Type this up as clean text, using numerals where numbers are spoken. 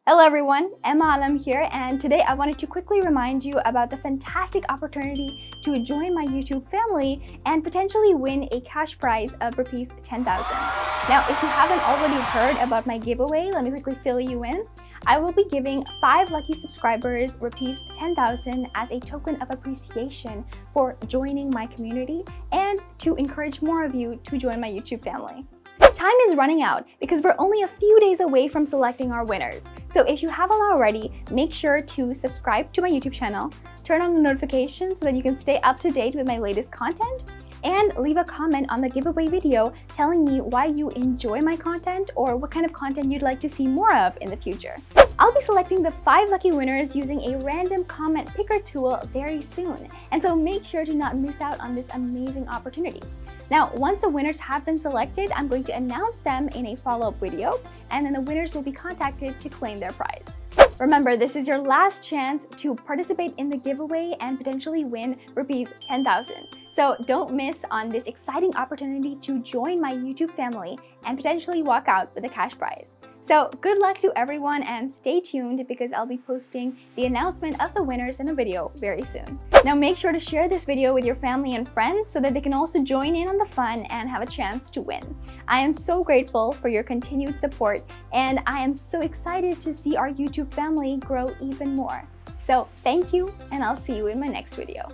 Hello everyone, Emma Alam here, and today I wanted to quickly remind you about the fantastic opportunity to join my YouTube family and potentially win a cash prize of rupees 10,000. Now, if you haven't already heard about my giveaway, let me quickly fill you in. I will be giving 5 lucky subscribers rupees 10,000 as a token of appreciation for joining my community and to encourage more of you to join my YouTube family. Time is running out because we're only a few days away from selecting our winners. So if you haven't already, make sure to subscribe to my YouTube channel, turn on the notifications so that you can stay up to date with my latest content, and leave a comment on the giveaway video telling me why you enjoy my content or what kind of content you'd like to see more of in the future. I'll be selecting the 5 lucky winners using a random comment picker tool very soon, and so make sure to not miss out on this amazing opportunity. Now, once the winners have been selected, I'm going to announce them in a follow-up video, and then the winners will be contacted to claim their prize. Remember, this is your last chance to participate in the giveaway and potentially win rupees 10,000. So don't miss on this exciting opportunity to join my YouTube family and potentially walk out with a cash prize. So good luck to everyone and stay tuned because I'll be posting the announcement of the winners in a video very soon. Now make sure to share this video with your family and friends so that they can also join in on the fun and have a chance to win. I am so grateful for your continued support and I am so excited to see our YouTube family grow even more. So thank you and I'll see you in my next video.